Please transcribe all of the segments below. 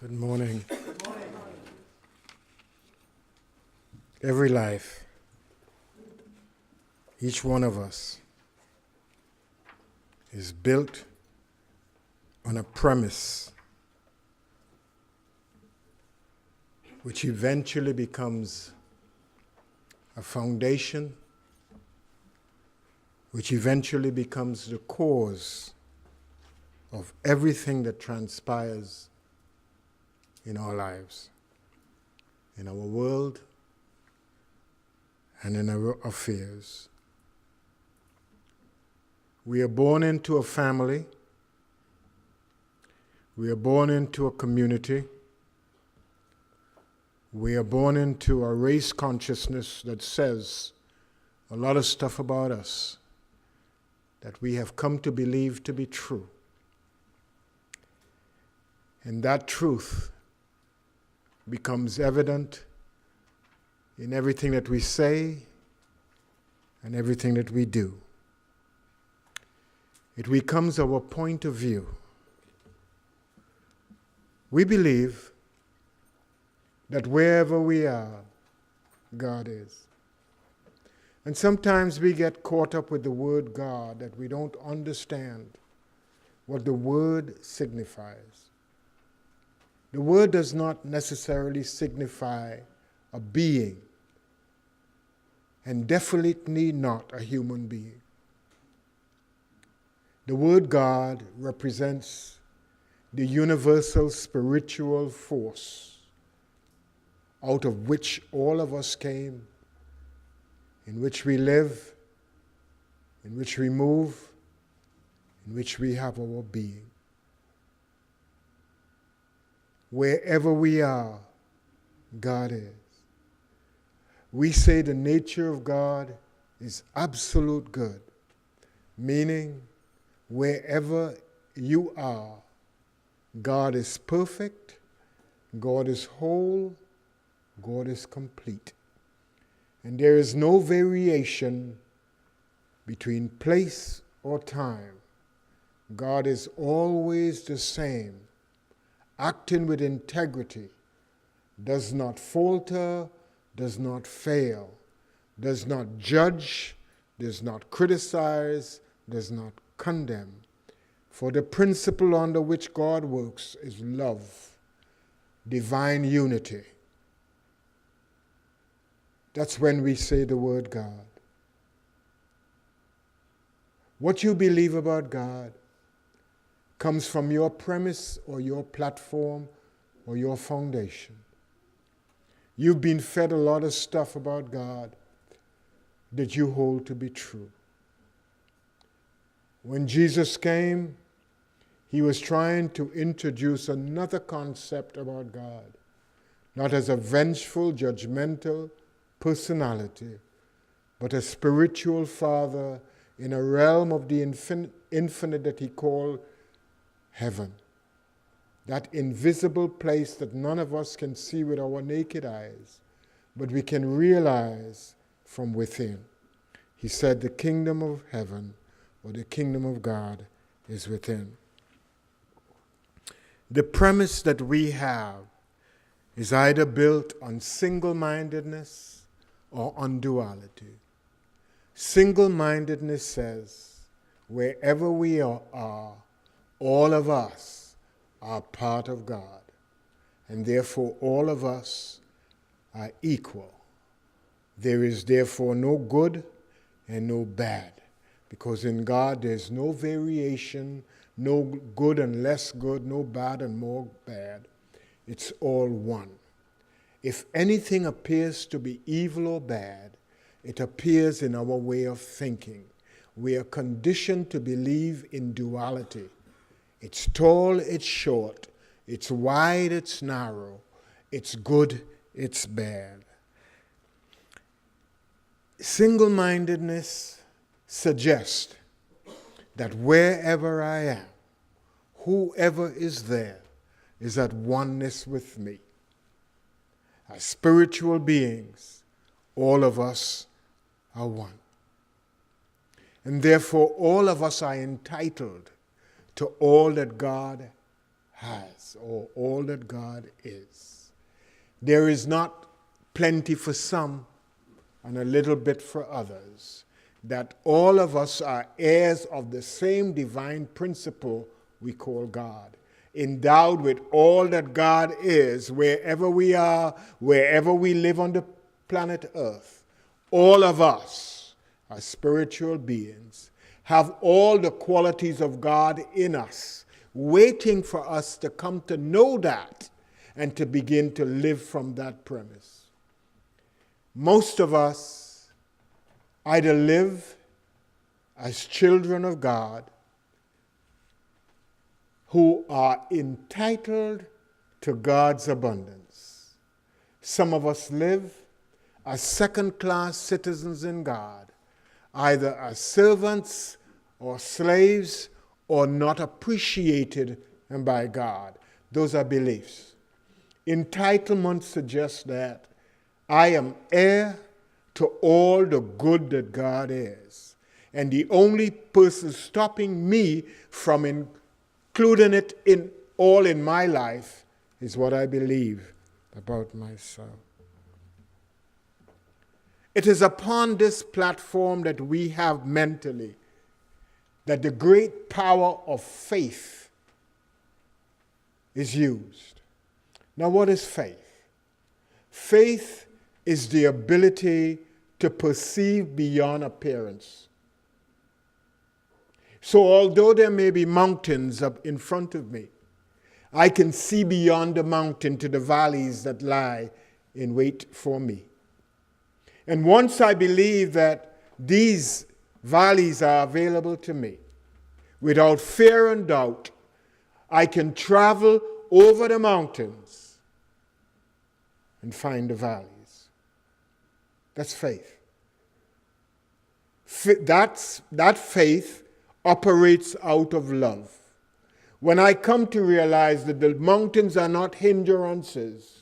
Good morning. Every life, each one of us, is built on a premise which eventually becomes a foundation, which eventually becomes the cause of everything that transpires in our lives, in our world, and in our affairs. We are born into a family. We are born into a community. We are born into a race consciousness that says a lot of stuff about us that we have come to believe to be true. And that truth becomes evident in everything that we say and everything that we do. It becomes our point of view. We believe that wherever we are, God is. And sometimes we get caught up with the word God that we don't understand what the word signifies. The word does not necessarily signify a being, and definitely not a human being. The word God represents the universal spiritual force out of which all of us came, in which we live, in which we move, in which we have our being. Wherever we are, God is. We say the nature of God is absolute good, meaning wherever you are, God is perfect, God is whole, God is complete. And there is no variation between place or time. God is always the same, acting with integrity, does not falter, does not fail, does not judge, does not criticize, does not condemn. For the principle under which God works is love, divine unity. That's when we say the word God. What you believe about God comes from your premise or your platform or your foundation. You've been fed a lot of stuff about God that you hold to be true. When Jesus came, he was trying to introduce another concept about God, not as a vengeful, judgmental personality, but a spiritual father in a realm of the infinite that he called heaven. That invisible place that none of us can see with our naked eyes, but we can realize from within. He said the kingdom of heaven or the kingdom of God is within. The premise that we have is either built on single-mindedness or on duality. Single-mindedness says wherever we are, all of us are part of God, and therefore all of us are equal. There is therefore no good and no bad, because in God there's no variation, no good and less good, no bad and more bad. It's all one. If anything appears to be evil or bad, it appears in our way of thinking. We are conditioned to believe in duality. It's tall, it's short, it's wide, it's narrow, it's good, it's bad. Single-mindedness suggests that wherever I am, whoever is there is at oneness with me. As spiritual beings, all of us are one. And therefore all of us are entitled to all that God has, or all that God is. There is not plenty for some and a little bit for others. That all of us are heirs of the same divine principle we call God, endowed with all that God is, wherever we are, wherever we live on the planet Earth. All of us are spiritual beings, have all the qualities of God in us, waiting for us to come to know that and to begin to live from that premise. Most of us either live as children of God who are entitled to God's abundance. Some of us live as second-class citizens in God, either as servants or slaves or not appreciated by God. Those are beliefs. Entitlement suggests that I am heir to all the good that God is. And the only person stopping me from including it in my life is what I believe about myself. It is upon this platform that we have mentally that the great power of faith is used. Now, what is faith? Faith is the ability to perceive beyond appearance. So although there may be mountains up in front of me, I can see beyond the mountain to the valleys that lie in wait for me. And once I believe that these valleys are available to me, without fear and doubt, I can travel over the mountains and find the valleys. That's faith. That faith operates out of love. When I come to realize that the mountains are not hindrances,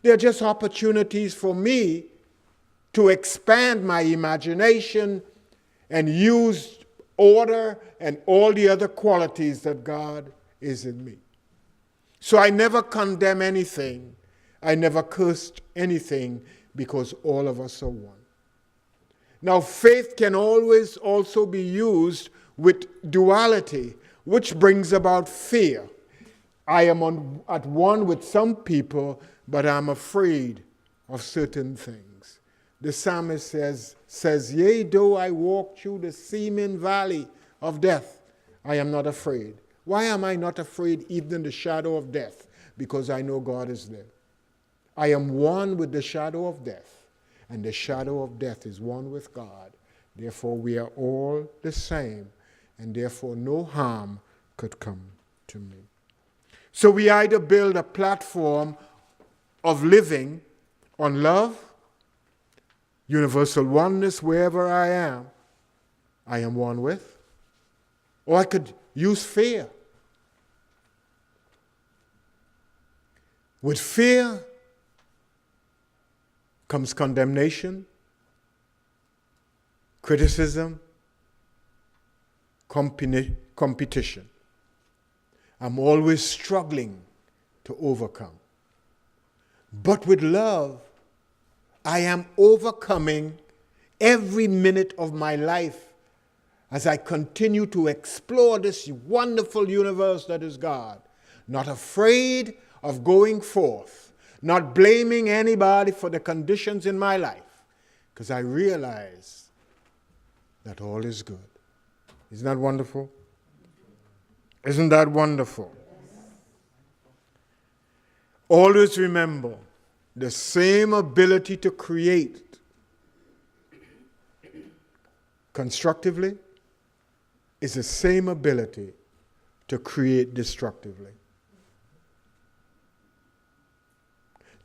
they're just opportunities for me to expand my imagination and use order and all the other qualities that God is in me. So I never condemn anything. I never cursed anything, because all of us are one. Now, faith can always also be used with duality, which brings about fear. I am at one with some people, but I'm afraid of certain things. The psalmist says, yea, though I walk through the seeming valley of death, I am not afraid. Why am I not afraid even in the shadow of death? Because I know God is there. I am one with the shadow of death, and the shadow of death is one with God. Therefore, we are all the same, and therefore no harm could come to me. So we either build a platform of living on love, universal oneness wherever I am one with, or I could use fear. With fear comes condemnation, criticism, competition. I'm always struggling to overcome. But with love, I am overcoming every minute of my life as I continue to explore this wonderful universe that is God, not afraid of going forth, not blaming anybody for the conditions in my life, because I realize that all is good. Isn't that wonderful? Isn't that wonderful? Always remember, the same ability to create constructively is the same ability to create destructively.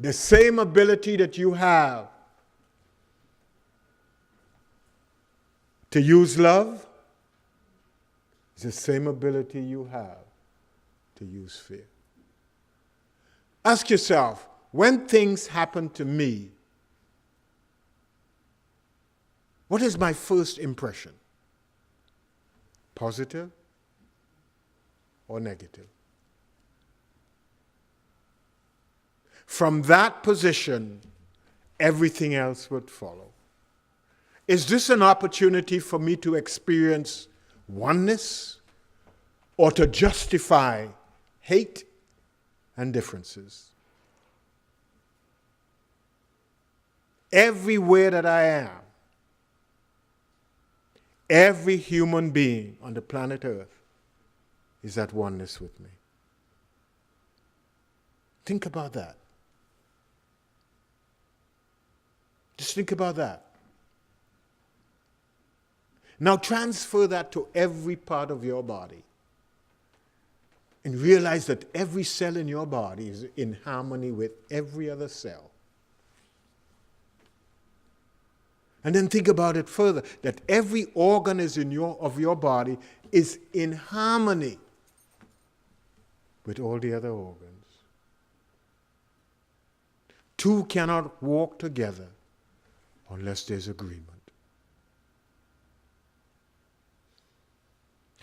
The same ability that you have to use love is the same ability you have to use fear. Ask yourself, when things happen to me, what is my first impression? Positive or negative? From that position, everything else would follow. Is this an opportunity for me to experience oneness or to justify hate and differences? Everywhere that I am, every human being on the planet Earth is at oneness with me. Think about that. Just think about that. Now transfer that to every part of your body and realize that every cell in your body is in harmony with every other cell. And then think about it further, that every organ of your body is in harmony with all the other organs. Two cannot walk together unless there's agreement.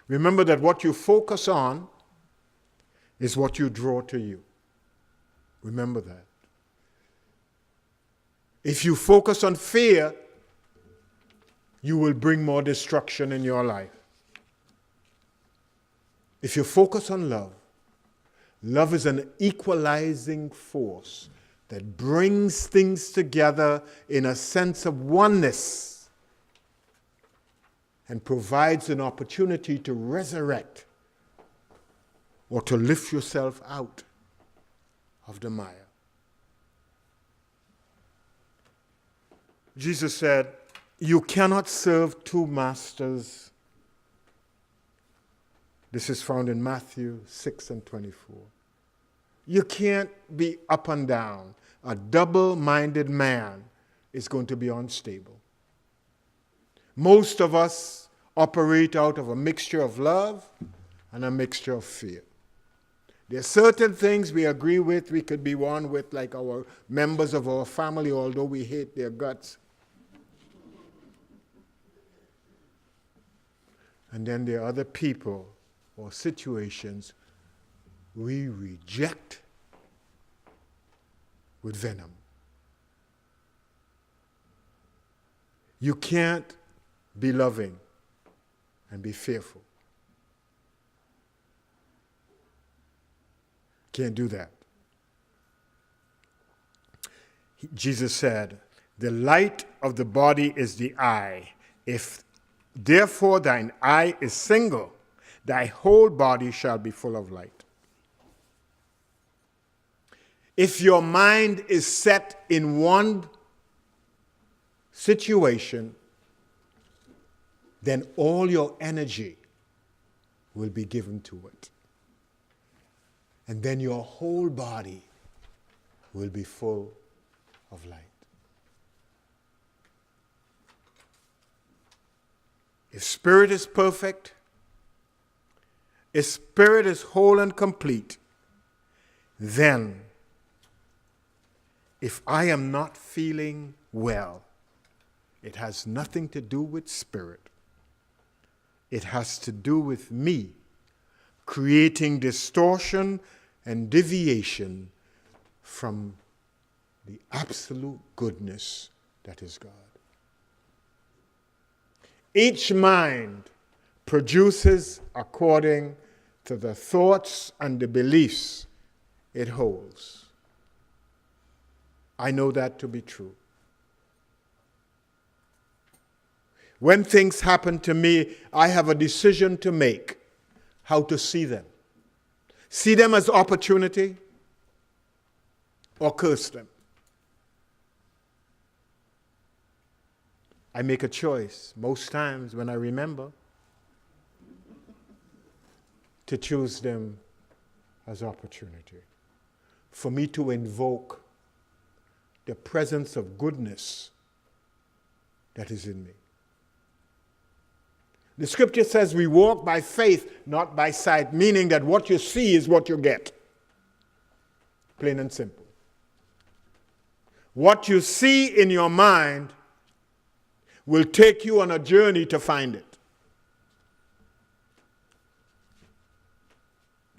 Remember that what you focus on is what you draw to you. Remember that. If you focus on fear, you will bring more destruction in your life. If you focus on love, love is an equalizing force that brings things together in a sense of oneness and provides an opportunity to resurrect or to lift yourself out of the mire. Jesus said, "You cannot serve two masters." This is found in Matthew 6:24. You can't be up and down. A double-minded man is going to be unstable. Most of us operate out of a mixture of love and a mixture of fear. There are certain things we agree with, we could be one with, like our members of our family, although we hate their guts. And then there are other people or situations we reject with venom. You can't be loving and be fearful. Can't do that. Jesus said, "The light of the body is the eye. If therefore thine eye is single, thy whole body shall be full of light." If your mind is set in one situation, then all your energy will be given to it. And then your whole body will be full of light. If spirit is perfect, if spirit is whole and complete, then if I am not feeling well, it has nothing to do with spirit. It has to do with me creating distortion and deviation from the absolute goodness that is God. Each mind produces according to the thoughts and the beliefs it holds. I know that to be true. When things happen to me, I have a decision to make how to see them. See them as opportunity or curse them. I make a choice most times when I remember to choose them as opportunity for me to invoke the presence of goodness that is in me. The scripture says we walk by faith, not by sight, meaning that what you see is what you get. Plain and simple. What you see in your mind will take you on a journey to find it.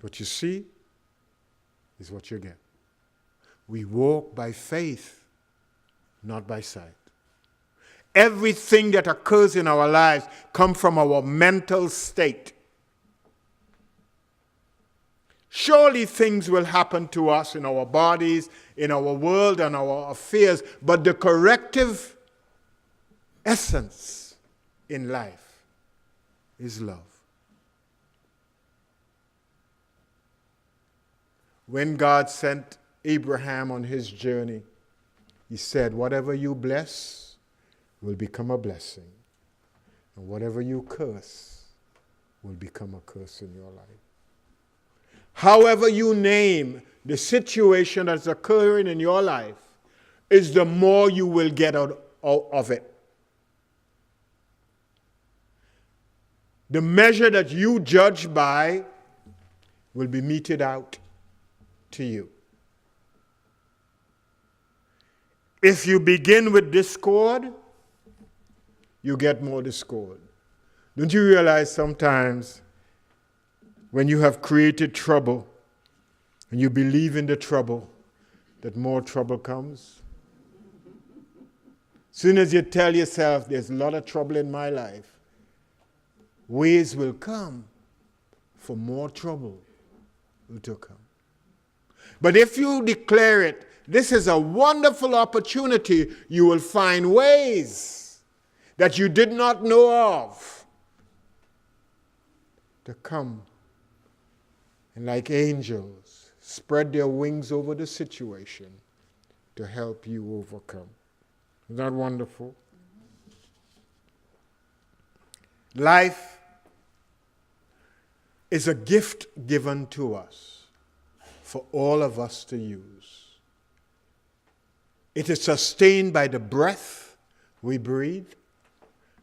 What you see is what you get. We walk by faith, not by sight. Everything that occurs in our lives comes from our mental state. Surely things will happen to us in our bodies, in our world, and our affairs, but the corrective essence in life is love. When God sent Abraham on his journey, he said, whatever you bless will become a blessing, and whatever you curse will become a curse in your life. However you name the situation that's occurring in your life is the more you will get out of it. The measure that you judge by will be meted out to you. If you begin with discord, you get more discord. Don't you realize sometimes when you have created trouble and you believe in the trouble, that more trouble comes? Soon as you tell yourself there's a lot of trouble in my life, ways will come for more trouble to come. But if you declare it, this is a wonderful opportunity, you will find ways that you did not know of to come and like angels spread their wings over the situation to help you overcome. Isn't that wonderful? Life is a gift given to us for all of us to use. It is sustained by the breath we breathe,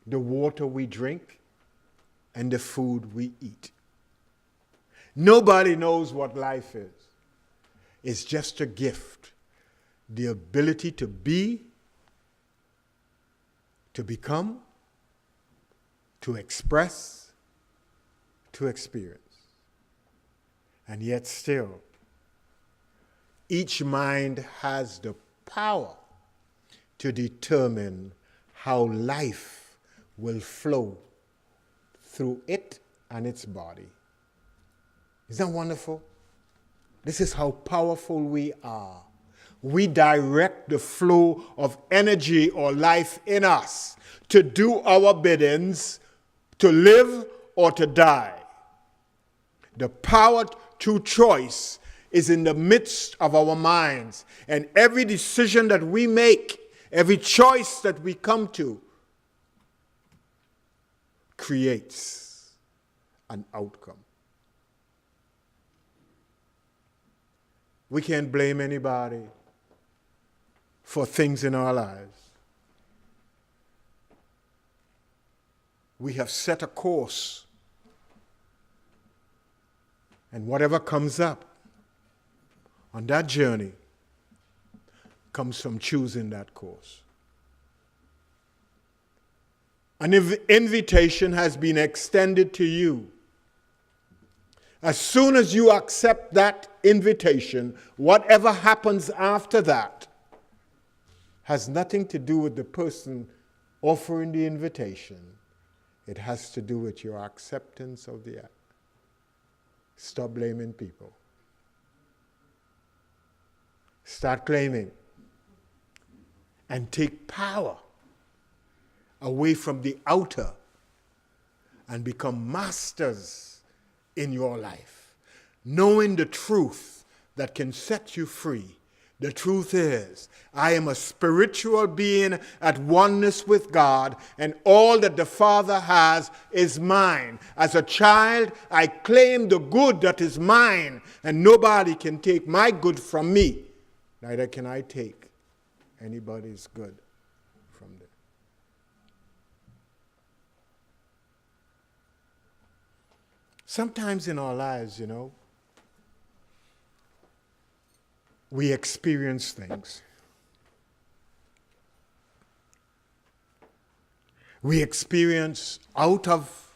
the water we drink, and the food we eat. Nobody knows what life is. It's just a gift. The ability to be, to become, to express, to experience. And yet still, each mind has the power to determine how life will flow through it and its body. Isn't that wonderful? This is how powerful we are. We direct the flow of energy or life in us to do our biddings, to live or to die. The power to choice is in the midst of our minds. And every decision that we make, every choice that we come to, creates an outcome. We can't blame anybody for things in our lives. We have set a course, and whatever comes up on that journey comes from choosing that course. An invitation has been extended to you. As soon as you accept that invitation, whatever happens after that has nothing to do with the person offering the invitation. It has to do with your acceptance of the act. Stop blaming people. Start claiming. And take power away from the outer and become masters in your life. Knowing the truth that can set you free. The truth is, I am a spiritual being at oneness with God, and all that the Father has is mine. As a child, I claim the good that is mine, and nobody can take my good from me. Neither can I take anybody's good from them. Sometimes in our lives, we experience things. We experience out of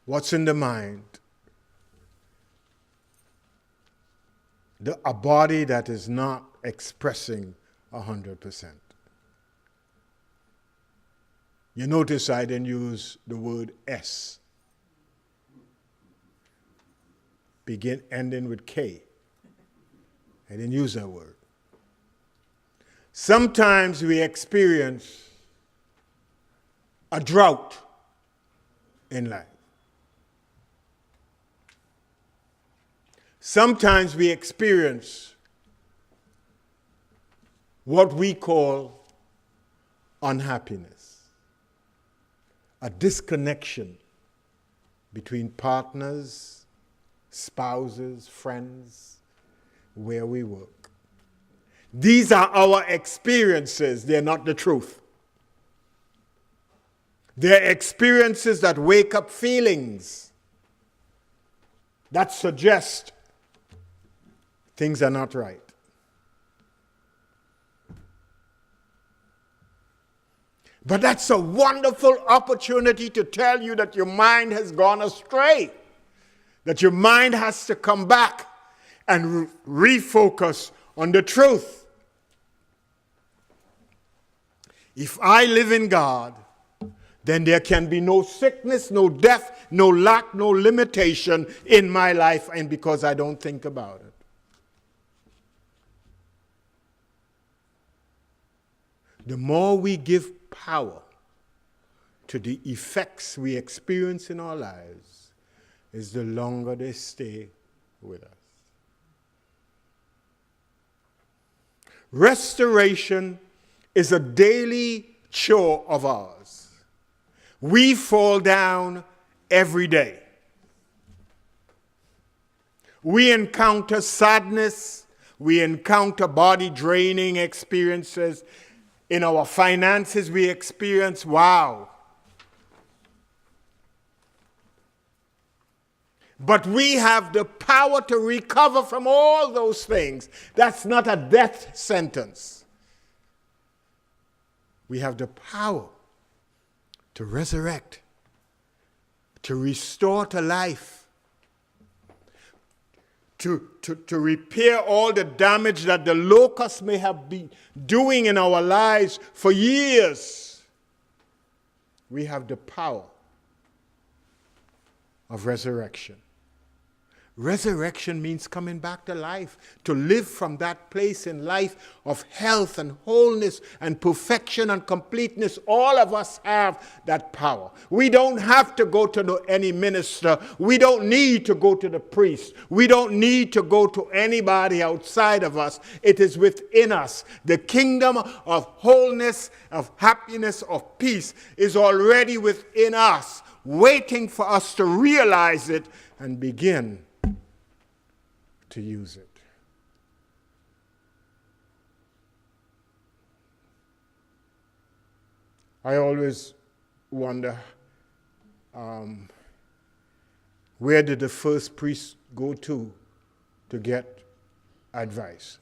what's in the mind a body that is not expressing 100%. You notice I didn't use the word S. Ending with K. I didn't use that word. Sometimes we experience a drought in life. Sometimes we experience what we call unhappiness, a disconnection between partners, spouses, friends, where we work. These are our experiences, they're not the truth. They're experiences that wake up feelings that suggest things are not right. But that's a wonderful opportunity to tell you that your mind has gone astray, that your mind has to come back and refocus on the truth. If I live in God, then there can be no sickness, no death, no lack, no limitation in my life, and because I don't think about it. The more we give power to the effects we experience in our lives, is the longer they stay with us. Restoration is a daily chore of ours. We fall down every day. We encounter sadness. We encounter body draining experiences. In our finances, we experience, wow. But we have the power to recover from all those things. That's not a death sentence. We have the power to resurrect, to restore to life, to repair all the damage that the locusts may have been doing in our lives for years. We have the power of resurrection. Resurrection means coming back to life, to live from that place in life of health and wholeness and perfection and completeness. All of us have that power. We don't have to go to any minister. We don't need to go to the priest. We don't need to go to anybody outside of us. It is within us. The kingdom of wholeness, of happiness, of peace is already within us, waiting for us to realize it and begin to use it. I always wonder, where did the first priest go to get advice?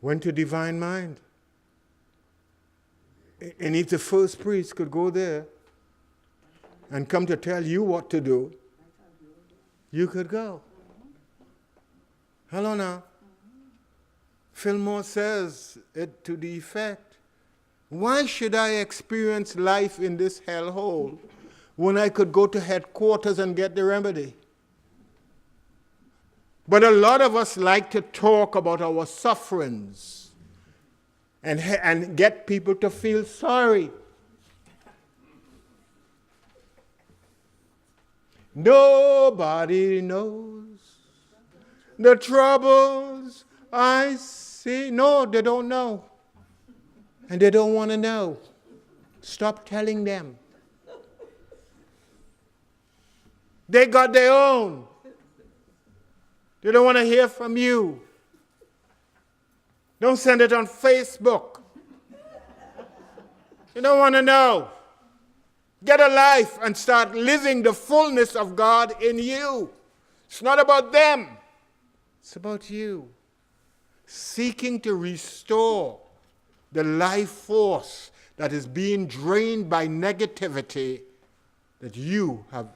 Went to Divine Mind. And if the first priest could go there and come to tell you what to do, you could go. Hello now. Fillmore says it to the effect, why should I experience life in this hellhole when I could go to headquarters and get the remedy? But a lot of us like to talk about our sufferings and get people to feel sorry. Nobody knows the troubles I see. No, they don't know. And they don't want to know. Stop telling them. They got their own. They don't want to hear from you. Don't send it on Facebook. You don't want to know. Get a life and start living the fullness of God in you. It's not about them. It's about you. Seeking to restore the life force that is being drained by negativity that you have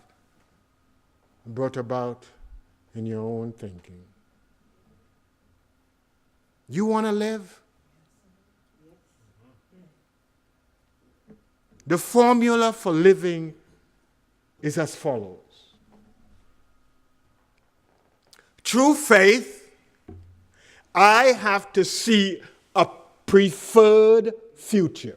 brought about in your own thinking. You want to live? The formula for living is as follows. Through faith, I have to see a preferred future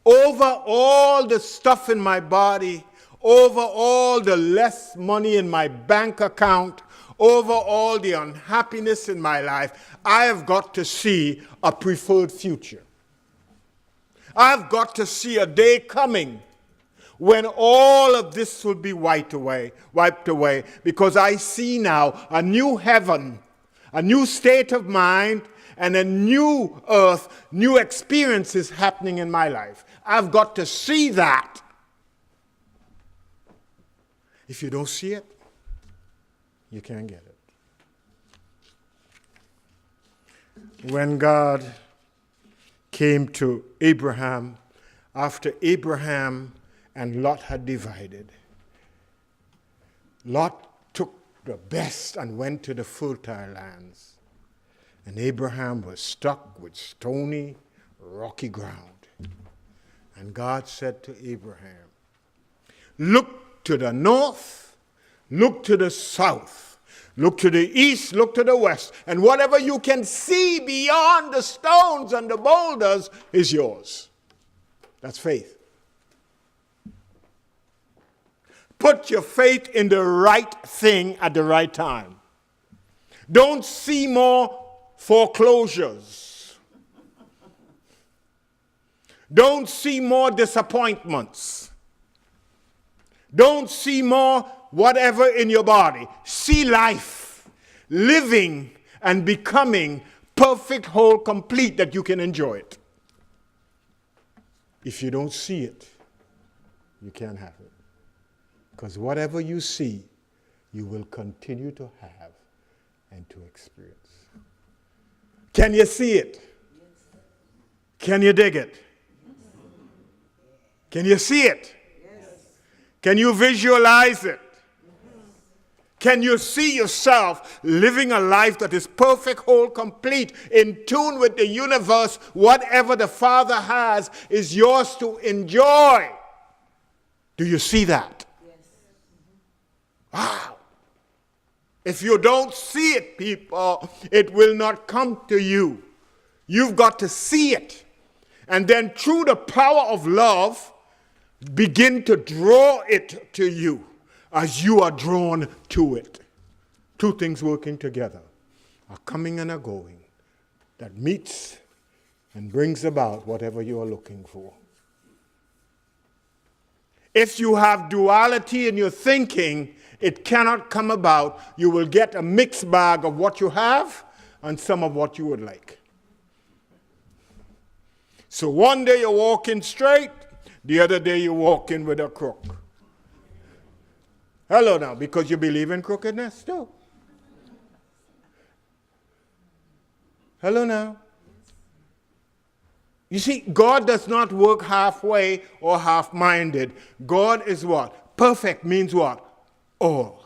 over all the stuff in my body, over all the less money in my bank account, over all the unhappiness in my life. I have got to see a preferred future. I've got to see a day coming when all of this will be wiped away, because I see now a new heaven, a new state of mind, and a new earth, new experiences happening in my life. I've got to see that. If you don't see it, you can't get it. When God came to Abraham, after Abraham and Lot had divided, Lot took the best and went to the fertile lands. And Abraham was stuck with stony, rocky ground. And God said to Abraham, look to the north, look to the south, look to the east, look to the west, and whatever you can see beyond the stones and the boulders is yours. That's faith. Put your faith in the right thing at the right time. Don't see more foreclosures. Don't see more disappointments. Don't see more whatever in your body. See life, living and becoming perfect, whole, complete, that you can enjoy it. If you don't see it, you can't have it. Because whatever you see, you will continue to have and to experience. Can you see it? Can you dig it? Can you see it? Can you visualize it? Can you see yourself living a life that is perfect, whole, complete, in tune with the universe? Whatever the Father has is yours to enjoy. Do you see that? Yes. Wow. If you don't see it, people, it will not come to you. You've got to see it. And then through the power of love, begin to draw it to you as you are drawn to it. Two things working together, a coming and a going, that meets and brings about whatever you are looking for. If you have duality in your thinking, it cannot come about. You will get a mixed bag of what you have and some of what you would like. So one day you're walking straight, the other day you're walking with a crook. Hello now, because you believe in crookedness too. Hello now. You see, God does not work halfway or half-minded. God is what? Perfect means what? All.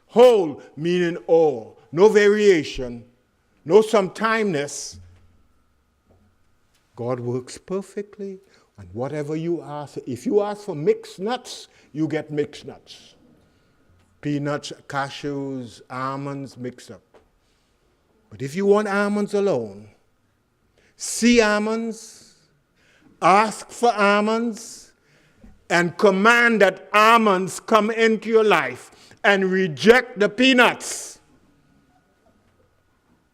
Whole meaning all. No variation, no sometimeness. God works perfectly. And whatever you ask, if you ask for mixed nuts, you get mixed nuts. Peanuts, cashews, almonds mixed up. But if you want almonds alone, see almonds, ask for almonds, and command that almonds come into your life and reject the peanuts.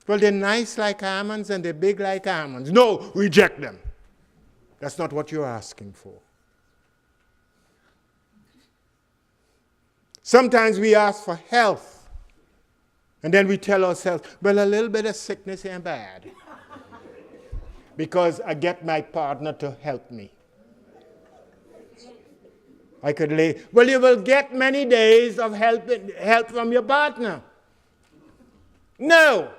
Well, they're nice like almonds and they're big like almonds. No, reject them. That's not what you're asking for. Sometimes we ask for health, and then we tell ourselves, well, a little bit of sickness ain't bad, because I get my partner to help me. I could lay, well, you will get many days of help from your partner. No.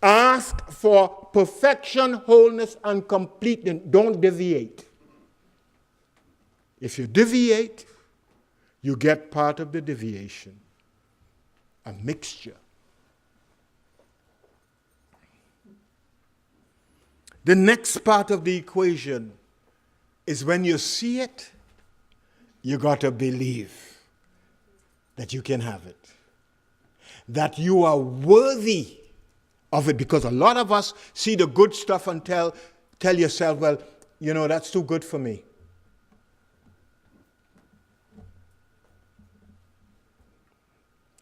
Ask for perfection, wholeness, and completeness. Don't deviate. If you deviate, you get part of the deviation, a mixture. The next part of the equation is when you see it, you got to believe that you can have it, that you are worthy of it, because a lot of us see the good stuff and tell yourself, well, you know, that's too good for me.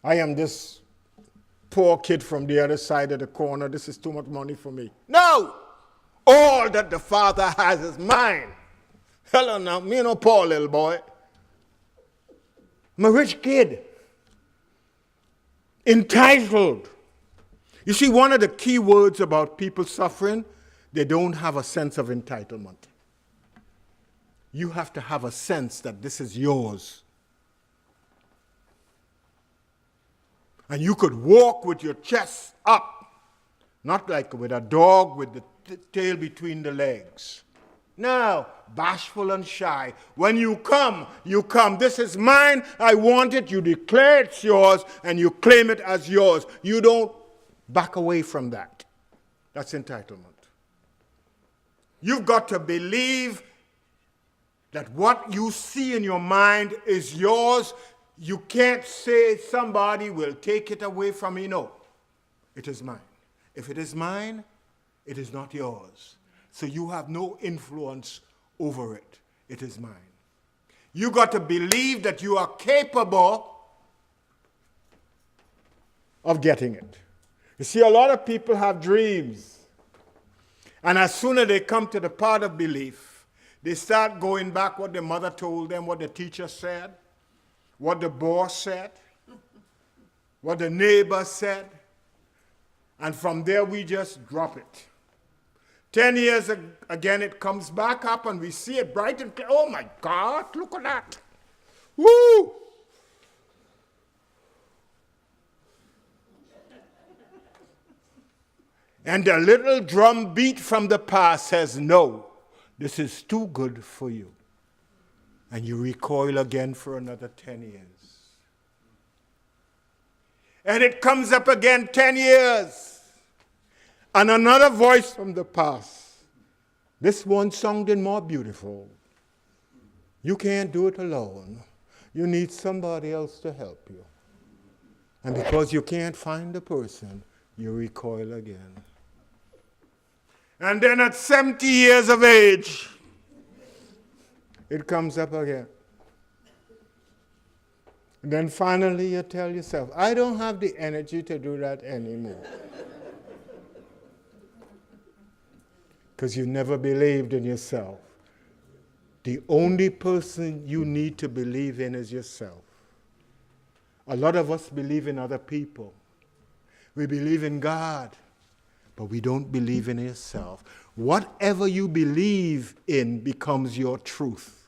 I am this poor kid from the other side of the corner. This is too much money for me. No! All that the Father has is mine. Hello now, me no poor little boy. I'm a rich kid. Entitled. You see, one of the key words about people suffering, they don't have a sense of entitlement. You have to have a sense that this is yours. And you could walk with your chest up, not like with a dog with the tail between the legs. No, bashful and shy. When you come, you come. This is mine. I want it. You declare it's yours, and you claim it as yours. You don't back away from that. That's entitlement. You've got to believe that what you see in your mind is yours. You can't say somebody will take it away from me. No, it is mine. If it is mine, it is not yours. So you have no influence over it. It is mine. You got to believe that you are capable of getting it. You see, a lot of people have dreams. And as soon as they come to the part of belief, they start going back what their mother told them, what the teacher said, what the boss said, what the neighbor said. And from there, we just drop it. 10 years again, it comes back up and we see it bright and clear. Oh my God, look at that. Woo! And the little drum beat from the past says, no, this is too good for you. And you recoil again for another 10 years. And it comes up again 10 years. And another voice from the past. This one sounded more beautiful. You can't do it alone. You need somebody else to help you. And because you can't find the person, you recoil again. And then at 70 years of age, it comes up again. And then finally you tell yourself, I don't have the energy to do that anymore. Because you never believed in yourself. The only person you need to believe in is yourself. A lot of us believe in other people. We believe in God, but we don't believe in yourself. Whatever you believe in becomes your truth.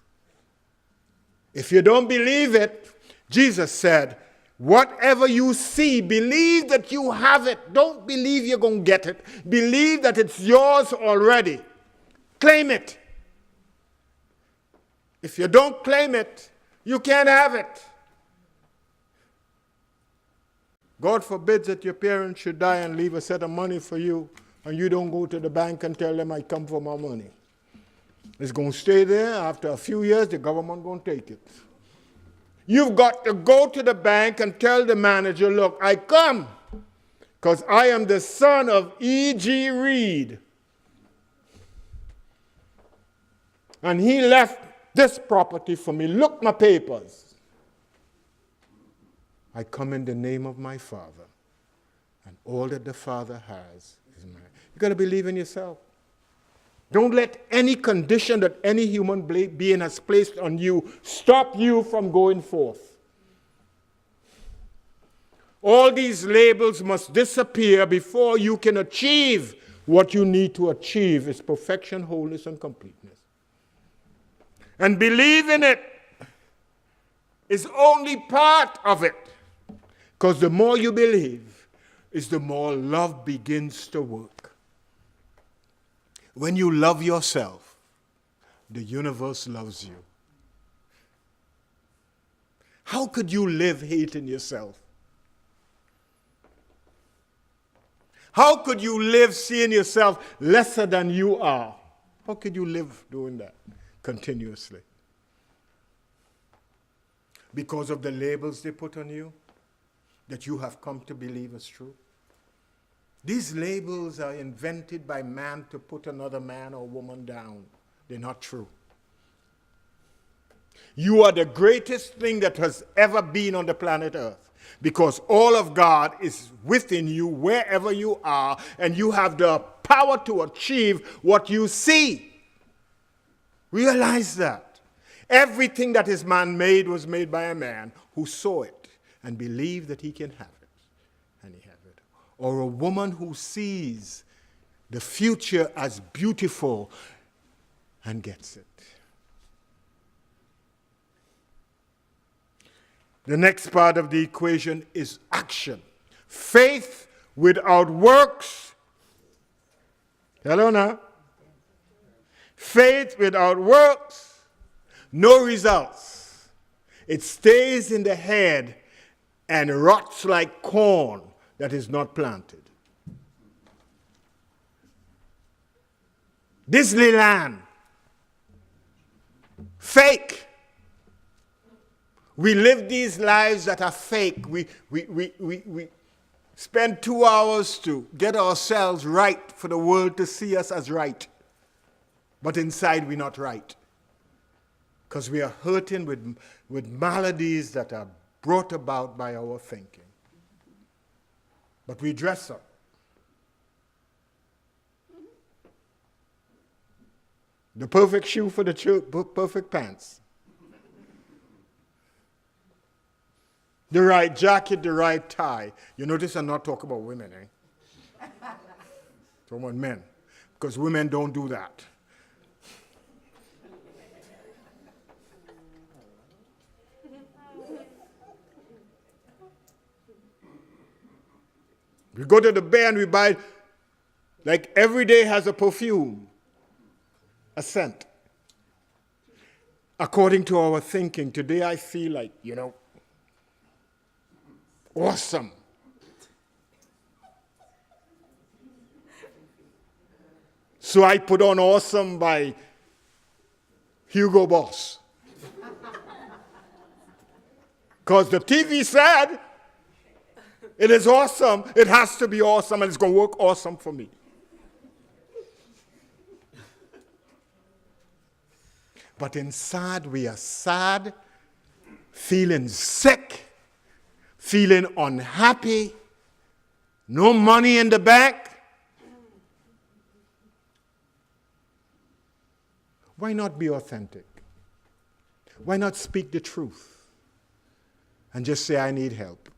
If you don't believe it, Jesus said, whatever you see, believe that you have it. Don't believe you're going to get it. Believe that it's yours already. Claim it. If you don't claim it, you can't have it. God forbids that your parents should die and leave a set of money for you, and you don't go to the bank and tell them I come for my money. It's going to stay there. After a few years, the government going to take it. You've got to go to the bank and tell the manager, look, I come because I am the son of E.G. Reed. And he left this property for me. Look my papers. I come in the name of my Father, and all that the Father has is mine. You've got to believe in yourself. Don't let any condition that any human being has placed on you stop you from going forth. All these labels must disappear before you can achieve what you need to achieve is perfection, wholeness, and completeness. And believing it is only part of it. Because the more you believe, is the more love begins to work. When you love yourself, the universe loves you. How could you live hating yourself? How could you live seeing yourself lesser than you are? How could you live doing that continuously? Because of the labels they put on you that you have come to believe is true. These labels are invented by man to put another man or woman down. They're not true. You are the greatest thing that has ever been on the planet Earth, because all of God is within you wherever you are, and you have the power to achieve what you see. Realize that. Everything that is man-made was made by a man who saw it and believed that he can have it, and he had it. Or a woman who sees the future as beautiful and gets it. The next part of the equation is action. Faith without works. Hello now. Faith without works, no results. It stays in the head and rots like corn that is not planted. Disneyland. Fake. We live these lives that are fake. We spend 2 hours to get ourselves right for the world to see us as right. But inside we're not right. Because we are hurting with maladies that are brought about by our thinking. But we dress up. The perfect shoe for the perfect pants. The right jacket, the right tie. You notice I'm not talking about women, eh? Talking about men. Because women don't do that. We go to the bear and we buy, like every day has a perfume, a scent. According to our thinking, today I feel like, awesome. So I put on Awesome by Hugo Boss. Because the TV said, it is awesome, it has to be awesome, and it's going to work awesome for me. But inside we are sad, feeling sick, feeling unhappy, no money in the bank. Why not be authentic? Why not speak the truth and just say, I need help?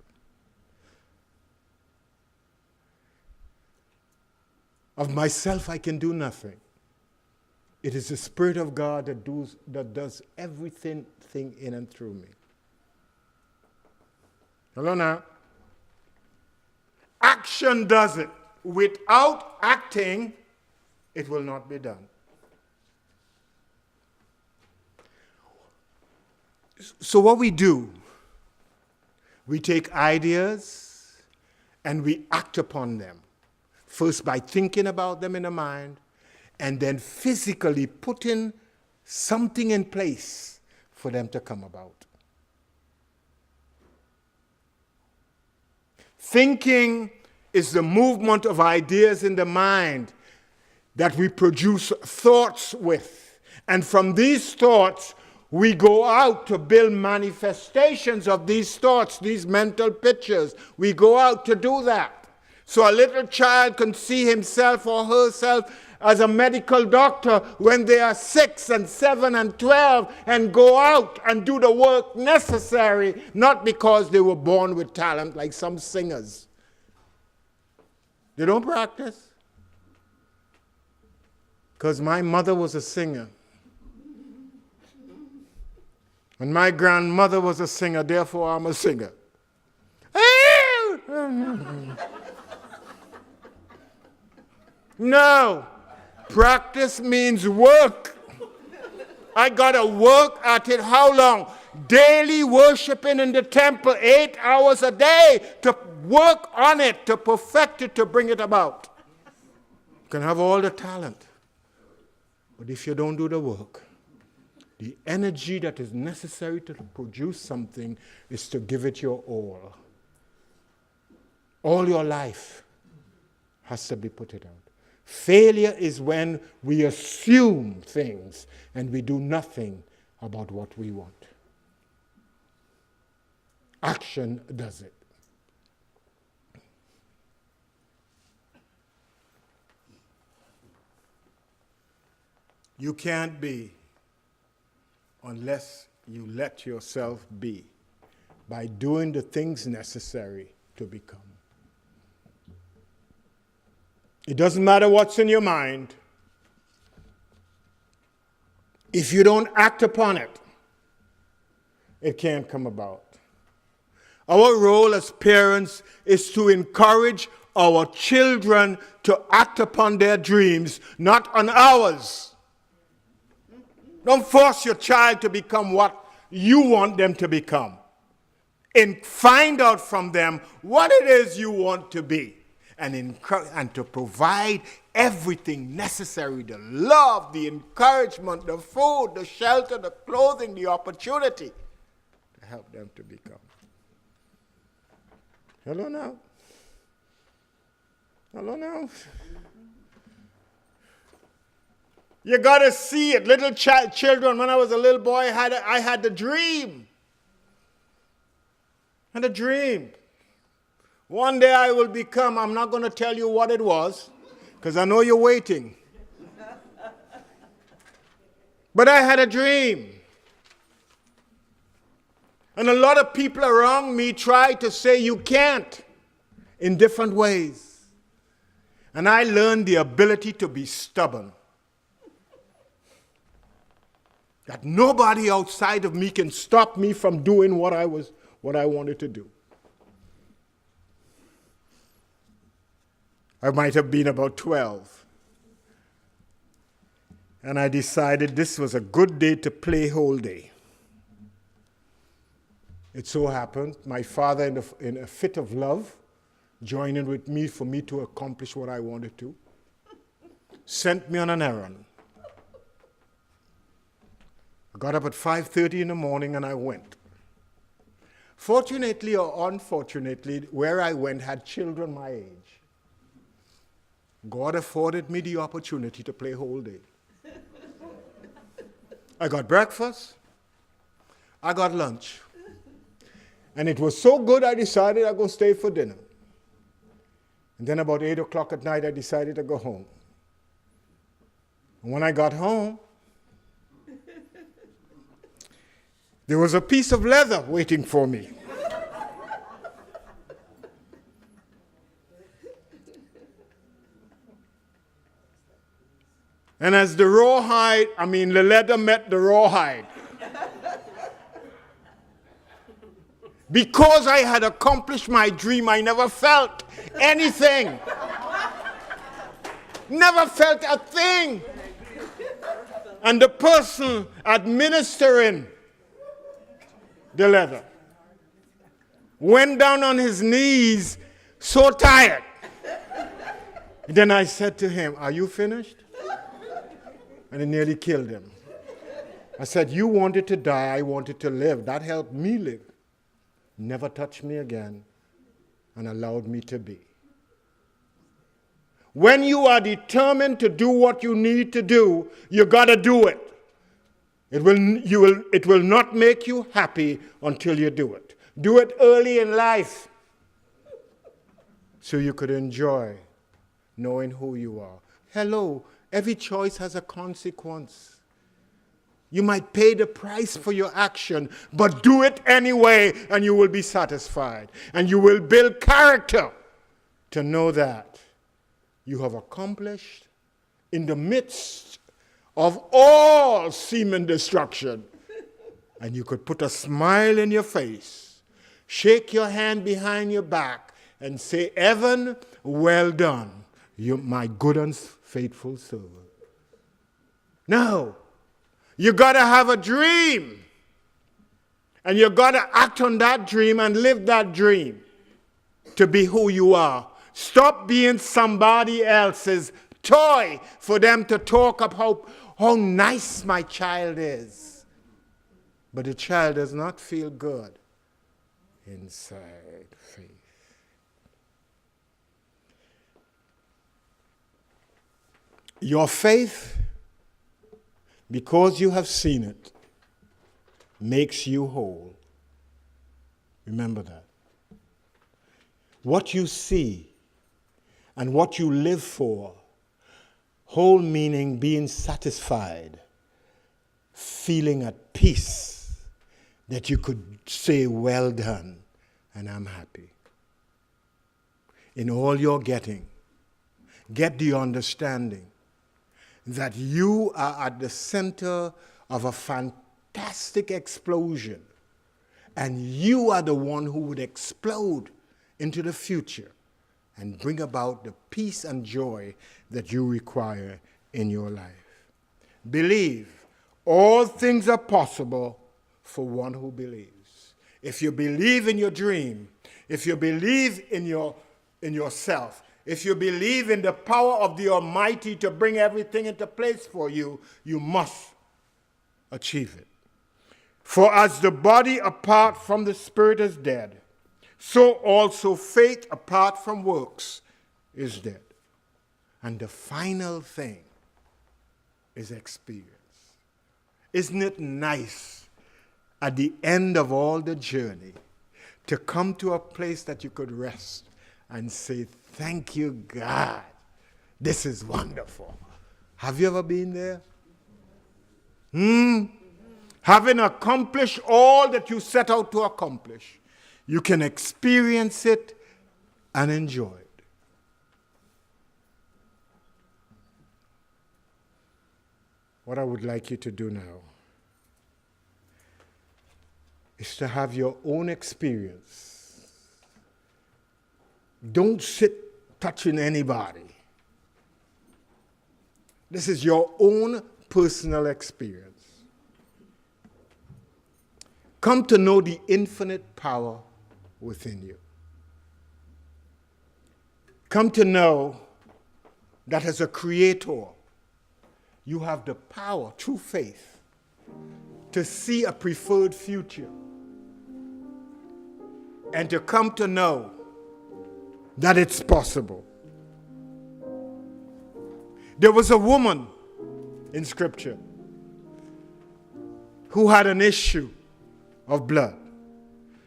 Of myself, I can do nothing. It is the Spirit of God that does everything in and through me. Hello now. Action does it. Without acting, it will not be done. So what we do, we take ideas and we act upon them. First by thinking about them in the mind, and then physically putting something in place for them to come about. Thinking is the movement of ideas in the mind that we produce thoughts with. And from these thoughts, we go out to build manifestations of these thoughts, these mental pictures. We go out to do that. So a little child can see himself or herself as a medical doctor when they are 6 and 7 and 12 and go out and do the work necessary, not because they were born with talent like some singers. They don't practice. Because my mother was a singer. And my grandmother was a singer, therefore I'm a singer. No. Practice means work. I got to work at it. How long? daily worshiping in the temple 8 hours a day to work on it, to perfect it, to bring it about. You can have all the talent, but if you don't do the work, the energy that is necessary to produce something is to give it your all. All your life has to be put it out. Failure is when we assume things and we do nothing about what we want. Action does it. You can't be unless you let yourself be by doing the things necessary to become. It doesn't matter what's in your mind. If you don't act upon it, it can't come about. Our role as parents is to encourage our children to act upon their dreams, not on ours. Don't force your child to become what you want them to become. And find out from them what it is you want to be. And to provide everything necessary, the love, the encouragement, the food, the shelter, the clothing, the opportunity to help them to become. Hello now. Hello now. You got to see it. Little children, when I was a little boy, I had the dream. And a dream. One day I will become, I'm not going to tell you what it was, because I know you're waiting. But I had a dream. And a lot of people around me try to say you can't in different ways. And I learned the ability to be stubborn. That nobody outside of me can stop me from doing what I wanted to do. I might have been about 12. And I decided this was a good day to play whole day. It so happened, my father, in a fit of love, joining with me for me to accomplish what I wanted to, sent me on an errand. I got up at 5:30 in the morning and I went. Fortunately or unfortunately, where I went had children my age. God afforded me the opportunity to play whole day. I got breakfast, I got lunch. And it was so good I decided I'd go stay for dinner. And then about 8 o'clock at night I decided to go home. And when I got home, there was a piece of leather waiting for me. And as the leather met the rawhide. Because I had accomplished my dream, I never felt anything. Never felt a thing. And the person administering the leather went down on his knees, so tired. Then I said to him, "Are you finished?" And it nearly killed him. I said, "You wanted to die, I wanted to live. That helped me live." Never touched me again and allowed me to be. When you are determined to do what you need to do, you got to do it. It will not make you happy until you do it. Do it early in life so you could enjoy knowing who you are. Hello, every choice has a consequence. You might pay the price for your action, but do it anyway and you will be satisfied. And you will build character to know that you have accomplished in the midst of all seeming destruction. And you could put a smile in your face, shake your hand behind your back, and say, "Evan, well done, you my good and faithful servant." No, you got to have a dream. And you got to act on that dream and live that dream to be who you are. Stop being somebody else's toy for them to talk about how nice my child is. But the child does not feel good inside faith. Your faith, because you have seen it, makes you whole. Remember that. What you see and what you live for, whole meaning being satisfied, feeling at peace, that you could say, well done, and I'm happy. In all you're getting, get the understanding that you are at the center of a fantastic explosion, and you are the one who would explode into the future and bring about the peace and joy that you require in your life. Believe all things are possible for one who believes. If you believe in your dream, if you believe in yourself, if you believe in the power of the Almighty to bring everything into place for you, you must achieve it. For as the body apart from the spirit is dead, so also faith apart from works is dead. And the final thing is experience. Isn't it nice at the end of all the journey to come to a place that you could rest and say, thank you, God. This is wonderful. Have you ever been there? Having accomplished all that you set out to accomplish, you can experience it and enjoy it. What I would like you to do now is to have your own experience. Don't sit touching anybody. This is your own personal experience. Come to know the infinite power within you. Come to know that as a creator, you have the power, through faith, to see a preferred future. And to come to know that it's possible. There was a woman in Scripture who had an issue of blood.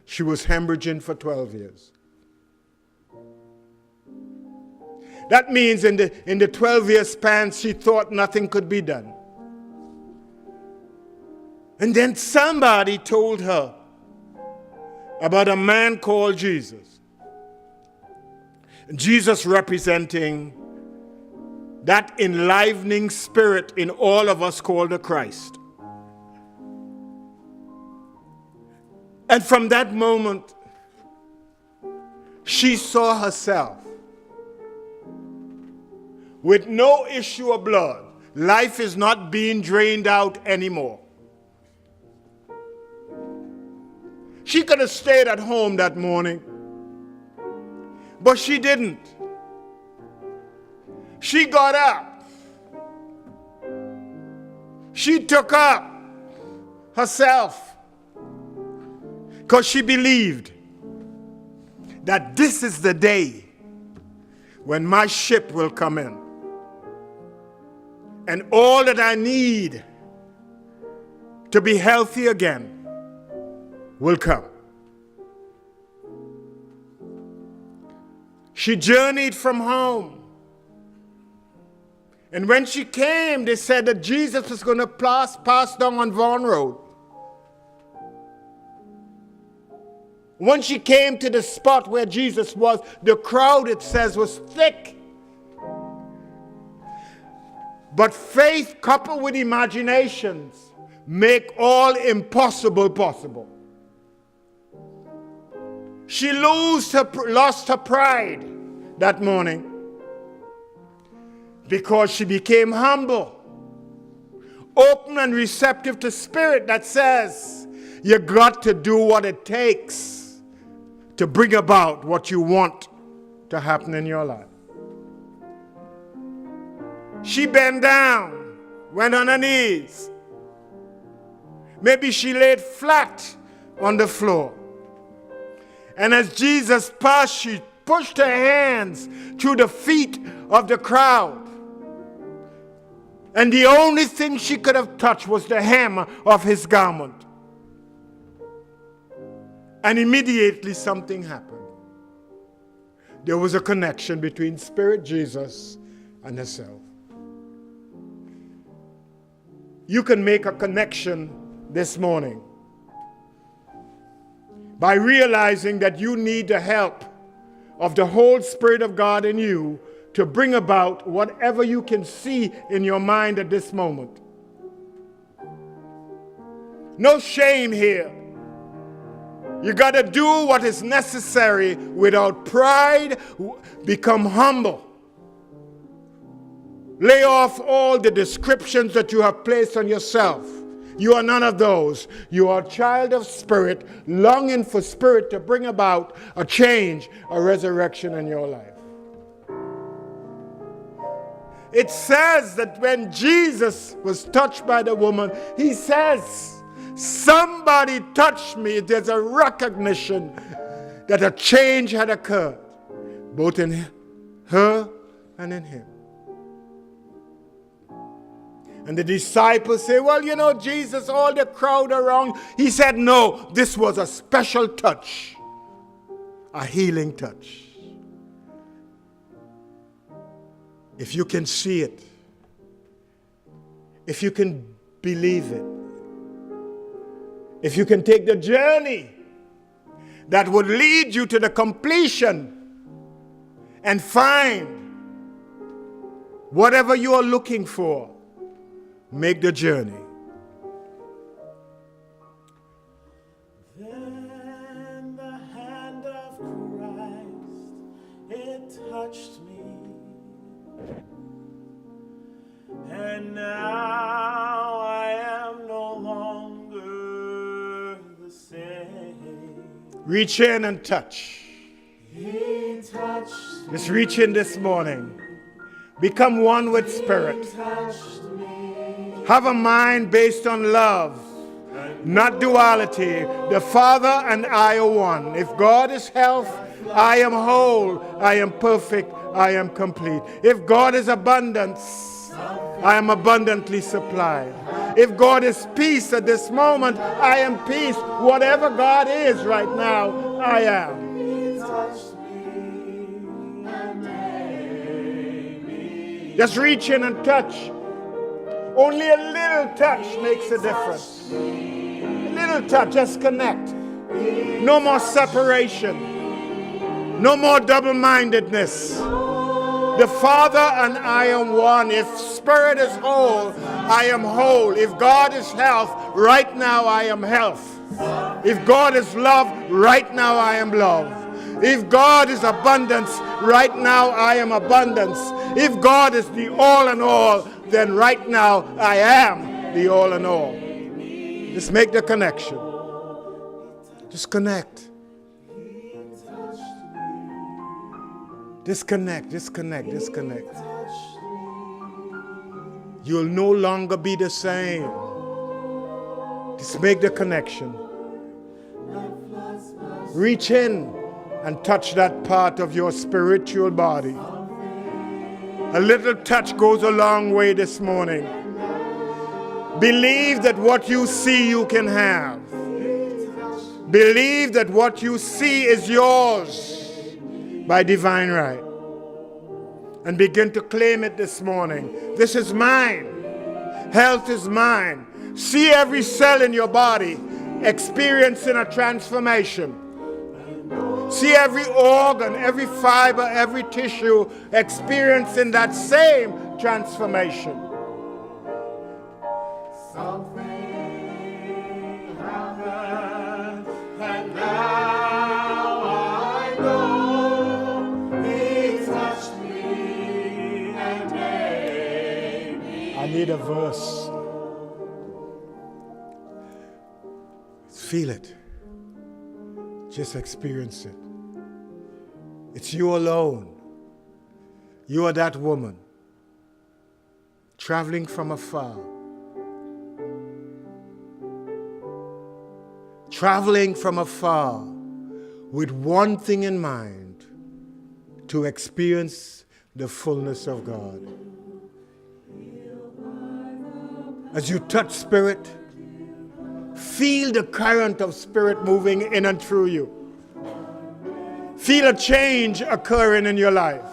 She was hemorrhaging for 12 years. That means in the 12-year span, she thought nothing could be done. And then somebody told her about a man called Jesus. Jesus representing that enlivening spirit in all of us called the Christ. And from that moment, she saw herself with no issue of blood. Life is not being drained out anymore. She could have stayed at home that morning, but she didn't. She got up. She took up herself because she believed that this is the day when my ship will come in. And all that I need to be healthy again will come. She journeyed from home. And when she came, they said that Jesus was going to pass down on Vaughan Road. When she came to the spot where Jesus was, the crowd, it says, was thick. But faith coupled with imaginations make all impossible possible. She lost her pride that morning because she became humble, open and receptive to spirit that says, You got to do what it takes to bring about what you want to happen in your life. She bent down, went on her knees. Maybe she laid flat on the floor. And as Jesus passed, she pushed her hands through the feet of the crowd. And the only thing she could have touched was the hem of his garment. And immediately something happened. There was a connection between Spirit Jesus and herself. You can make a connection this morning by realizing that you need the help of the whole Spirit of God in you to bring about whatever you can see in your mind at this moment. No shame here. You got to do what is necessary without pride. Become humble. Lay off all the descriptions that you have placed on yourself. You are none of those. You are a child of Spirit, longing for Spirit to bring about a change, a resurrection in your life. It says that when Jesus was touched by the woman, he says, somebody touched me. There's a recognition that a change had occurred, both in her and in him. And the disciples say, well, you know, Jesus, all the crowd around. He said, no, this was a special touch, a healing touch. If you can see it, if you can believe it, if you can take the journey that would lead you to the completion and find whatever you are looking for, make the journey. Then the hand of Christ, it touched me. And now I am no longer the same. Reach in and touch. He touched me. Just reach in this morning. Become one with Spirit. He touched me. Have a mind based on love, not duality. The Father and I are one. If God is health, I am whole, I am perfect, I am complete. If God is abundance, I am abundantly supplied. If God is peace at this moment, I am peace. Whatever God is right now, I am. He touched me and made me. Just reach in and touch. Only a little touch makes a difference. A little touch, just connect. No more separation. No more double-mindedness. The Father and I am one. If Spirit is whole, I am whole. If God is health, right now I am health. If God is love, right now I am love. If God is abundance, right now I am abundance. If God is the all in all, then right now I am the all in all. Just make the connection. Just connect. Disconnect, disconnect, disconnect. You'll no longer be the same. Just make the connection. Reach in and touch that part of your spiritual body. A little touch goes a long way this morning. Believe that what you see you can have. Believe that what you see is yours by divine right. And begin to claim it this morning. This is mine. Health is mine. See every cell in your body experiencing a transformation. See every organ, every fiber, every tissue experiencing that same transformation. Something happened, and now I know He touched me and made me. I need a verse. It's Feel it. Just experience it. It's you alone. You are that woman traveling from afar. Traveling from afar with one thing in mind, to experience the fullness of God. As you touch Spirit, feel the current of Spirit moving in and through you. Feel a change occurring in your life.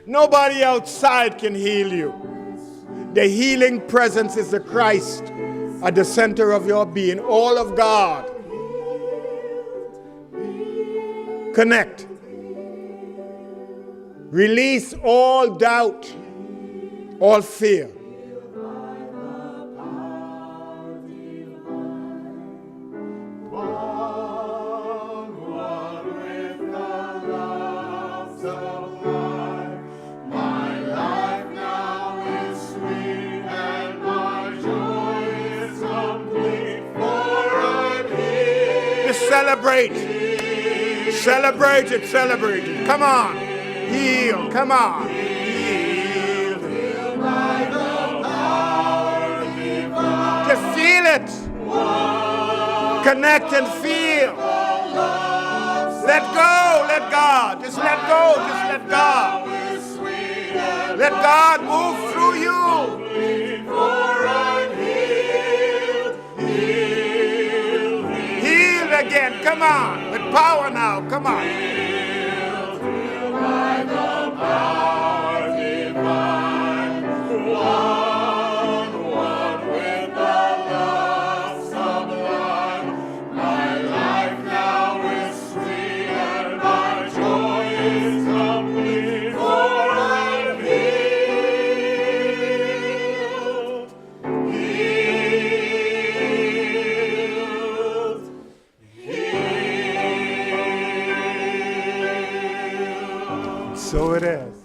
Nobody outside can heal you. The healing presence is the Christ at the center of your being, all of God. Connect. Release all doubt, all fear. Celebrate. Celebrate it, celebrate it. Come on. Heal, come on. Heal. Just feel it. Connect and feel. Let go, let God. Just let go, just let God. Let God move through you. Again, come on, with power now, come on. Healed by the power divine, one with the love sublime. My life now is sweet and my joy is complete, for I'm so it is.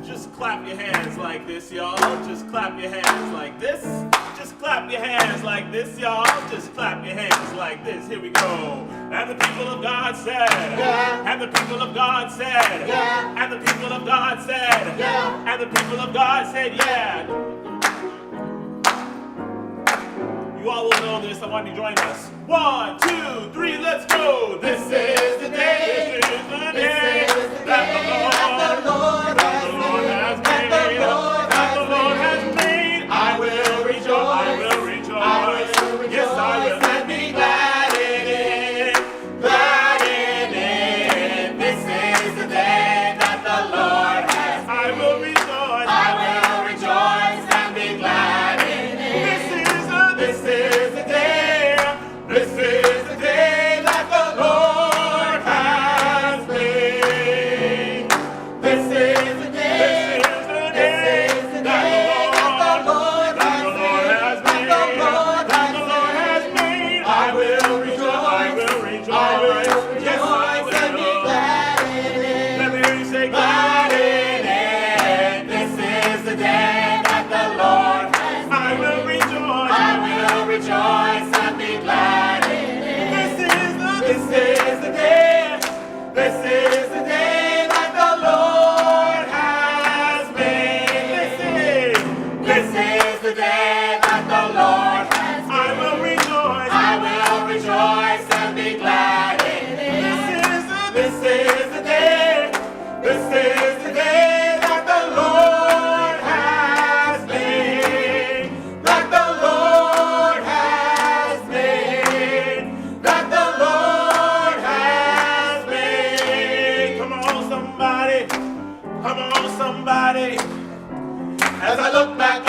Just clap your hands like this, y'all. Just clap your hands like this. Just clap your hands like this, y'all. Just clap your hands like this. Here we go. And the people of God said, yeah. And the people of God said, yeah. And the people of God said, yeah. And the people of God said, yeah. You all will know this. I want you to join us. 1, 2, 3, let's go. This is the day. This is the day that the Lord has made. That the Lord has made. I will rejoice. I will rejoice. I will rejoice. Yes, I will. And be glad in it. Glad in it. This is the day that the Lord has made. I will rejoice. I will rejoice and be glad in it. This is the day. This is the day that the Lord has made. This is the day. This is the day that the Lord has made. That the Lord has made. I will rejoice. I will rejoice. I will rejoice. Yes, I will. And be glad in it. Let me hear you say glad in it. This is the day that the Lord has made. I will rejoice. I will rejoice and be glad in it. This is the day. This is the day that the Lord has made. This is the day that the Lord has made. I will rejoice. I will rejoice and be glad in it. This is the day. This is the day that the Lord has made. That the Lord has made. That the Lord has made. Come on, somebody. Come on, somebody. As I look back